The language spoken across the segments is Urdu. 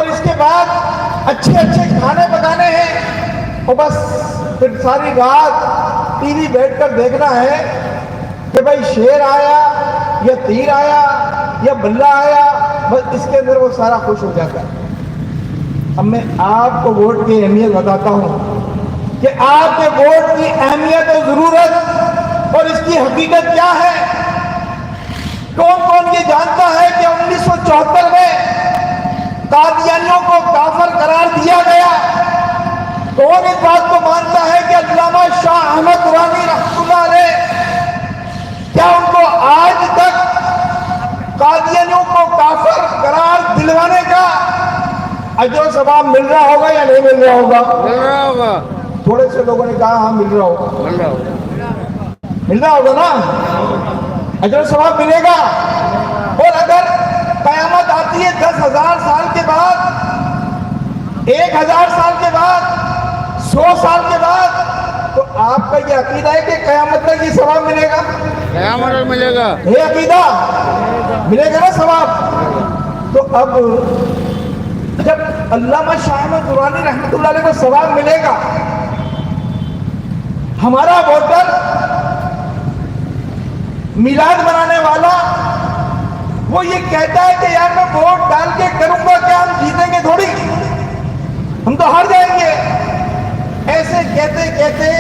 اس کے بعد اچھے اچھے کھانے پکانے ہیں، اور بس پھر ساری رات ٹی وی بیٹھ کر دیکھنا ہے کہ بھائی شیر آیا یا تیر آیا یا بلہ آیا، بس اس کے اندر وہ سارا خوش ہو جاتا ہے۔ اب میں آپ کو ووٹ کی اہمیت بتاتا ہوں کہ آپ کے ووٹ کی اہمیت اور ضرورت اور اس کی حقیقت کیا ہے۔ کون کون یہ جانتا ہے کہ 1974 میں قادیانیوں کو کافر قرار دیا گیا؟ کون اس بات کو مانتا ہے کہ علامہ شاہ احمد درانی رحمۃ اللہ علیہ کیا ان کو آج تک قادیانیوں کو کافر قرار دلوانے کا اجر و ثواب مل رہا ہوگا یا نہیں مل رہا ہوگا؟ مل رہا ہوگا۔ تھوڑے سے لوگوں نے کہا ہاں مل رہا ہوگا، مل رہا ہوگا، مل رہا ہوگا نا، اجر و ثواب ملے گا۔ اور اگر قیامت آتی ہے 10,000 سال کے بعد، 1,000 سال کے بعد، 100 سال کے بعد، تو آپ کا یہ عقیدہ ہے کہ قیامت تک یہ ثواب ملے گا؟ قیامت تک ملے گا۔ یہ عقیدہ ملے گا نا ثواب؟ تو اب جب علامہ شاہ احمد درانی رحمۃ اللہ علیہ کو ثواب ملے گا، ہمارا ووٹر میلاد منانے والا وہ یہ کہتا ہے کہ یار میں ووٹ ڈال کے کروں گا کیا، ہم جیتیں گے تھوڑی، ہم تو ہار جائیں گے۔ ایسے کہتے کہتے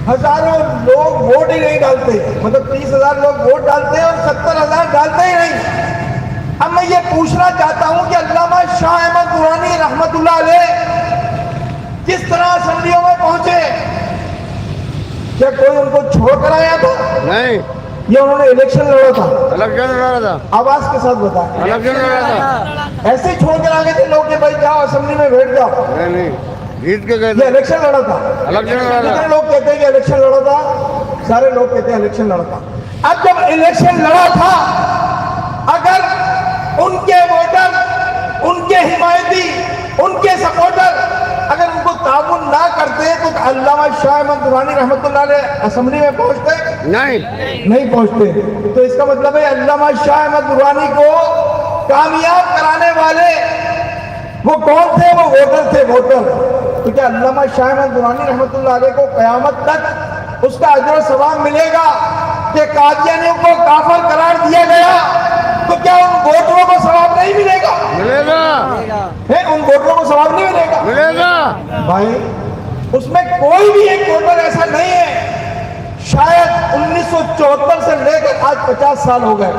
ہزاروں لوگ ووٹ ہی نہیں ڈالتے، مطلب 30,000 لوگ ووٹ ڈالتے ہیں اور 70,000 ڈالتے ہی نہیں۔ اب میں یہ پوچھنا چاہتا ہوں کہ علامہ شاہ احمد درانی رحمۃ اللہ علیہ کس طرح اسمبلیوں میں پہنچے؟ کیا کوئی ان کو چھوڑ کر آیا تھا؟ نہیں، یہ انہوں نے الیکشن لڑا تھا؟ الیکشن لڑا تھا، آواز کے ساتھ بتائیں۔ الیکشن لڑا تھا۔ ایسے ہی چھوڑ کر آگے تھے لوگ کہ بھائی جاؤ اسمبلی میں بیٹھ جاؤ؟ نہیں، جیت کے گئے یہ تھے، الیکشن لڑا تھا؟ الیکشن لڑا کتنے تھا۔ لوگ کہتے ہیں کہ الیکشن لڑا تھا؟ سارے لوگ کہتے ہیں الیکشن لڑا تھا۔ اب جب الیکشن لڑا تھا، اگر ان کے ووٹر، ان کے حمایتی، ان کے سپورٹر اگر ان کو تعاون نہ کرتے تو علامہ شاہ احمد درانی رحمۃ اللہ علیہ اسمبلی میں پہنچتے؟ نہیں پہنچتے۔ تو اس کا مطلب ہے علامہ شاہ احمد درانی کو کامیاب کرانے والے وہ کون تھے؟ وہ ووٹر تھے، ووٹر۔ تو کیا علامہ شاہ احمد درانی رحمۃ اللہ علیہ کو قیامت تک اس کا اجر و ثواب ملے گا کہ قادیانیوں کو کافر قرار دیا گیا؟ تو کیا ان ووٹروں کو ثواب نہیں ملے گا؟ ملے گا، ان ووٹروں کو ثواب نہیں ملے گا؟ ملے گا بھائی اس میں کوئی بھی ایک ووٹر ایسا نہیں ہے، شاید 1974 سے لے کر آج 50 سال ہو گئے،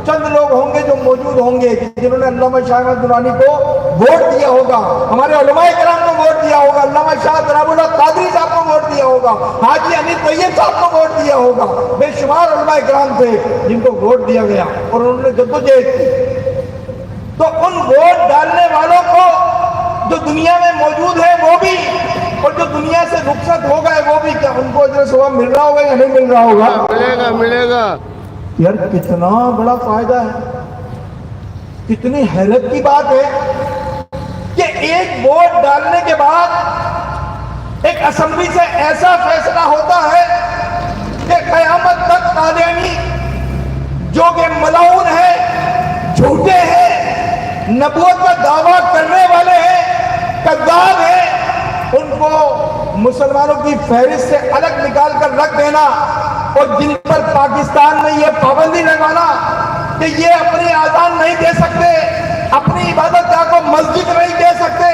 چند لوگ ہوں گے جو موجود ہوں گے جنہوں نے علامہ شاہ احمد درانی کو ووٹ دیا ہوگا، ہمارے علماء کرام کو ووٹ دیا ہوگا، علامہ شاہ طراب اللہ قادری صاحب کو ووٹ دیا ہوگا، حاجی حنیف طیب صاحب کو ووٹ دیا ہوگا، بے شمار علماء کرام تھے جن کو ووٹ دیا گیا اور انہوں نے جدوجہد کی۔ تو ان ووٹ ڈالنے والوں کو جو دنیا میں موجود ہے وہ بھی، اور جو دنیا سے رخصت ہو گئے وہ بھی، کیا ان کو اجر و ثواب مل رہا ہوگا یا نہیں مل رہا ہوگا؟ ملے گا، ملے گا۔ یار کتنا بڑا فائدہ ہے، کتنی حیرت کی بات ہے کہ ایک ووٹ ڈالنے کے بعد ایک اسمبلی سے ایسا فیصلہ ہوتا ہے کہ قیامت تک قادیانی جو کہ ملعون ہے، جھوٹے ہیں، نبوت کا دعویٰ کرنے والے ہیں، کذاب ہیں، ان کو مسلمانوں کی فہرست سے الگ نکال کر رکھ دینا، اور جن پر پاکستان میں یہ پابندی لگانا کہ یہ اپنی آذان نہیں دے سکتے، اپنی عبادت گاہ کو مسجد نہیں دے سکتے،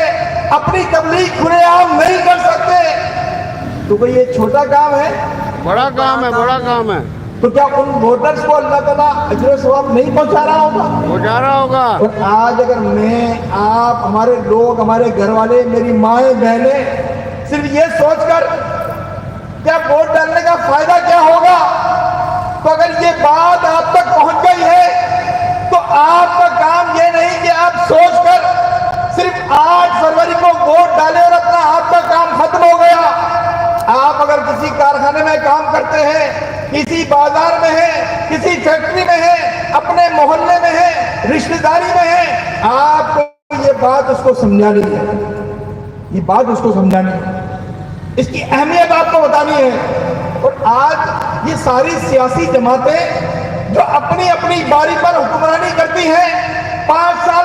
اپنی تبلیغ کھلے عام نہیں کر سکتے، تو بھئی یہ چھوٹا کام ہے؟ بڑا کام ہے، بڑا کام ہے۔ تو کیا ان ووٹرز کو اللہ تعالیٰ اجر و ثواب نہیں پہنچا رہا ہوگا؟ پہنچا رہا ہوگا۔ اور آج اگر میں، آپ، ہمارے لوگ، ہمارے گھر والے، میری مائیں بہنیں صرف یہ سوچ کر کیا ووٹ ڈالنے کا فائدہ کیا ہوگا، تو اگر یہ بات آپ تک پہنچ گئی ہے تو آپ کا کام یہ نہیں کہ آپ سوچ کر صرف 8 فروری کو ووٹ ڈالیں اور اپنا آپ کا کام ختم ہو گیا۔ آپ اگر کسی کارخانے میں کام کرتے ہیں، کسی بازار میں ہیں، کسی فیکٹری میں ہیں، اپنے محلے میں ہیں، رشتہ داری میں ہیں، آپ کو یہ بات اس کو سمجھانی ہے، یہ بات اس کو سمجھانی ہے، اس کی اہمیت آپ کو بتانی ہے۔ اور آج یہ ساری سیاسی جماعتیں جو اپنی اپنی باری پر حکمرانی کرتی ہیں، 5 سال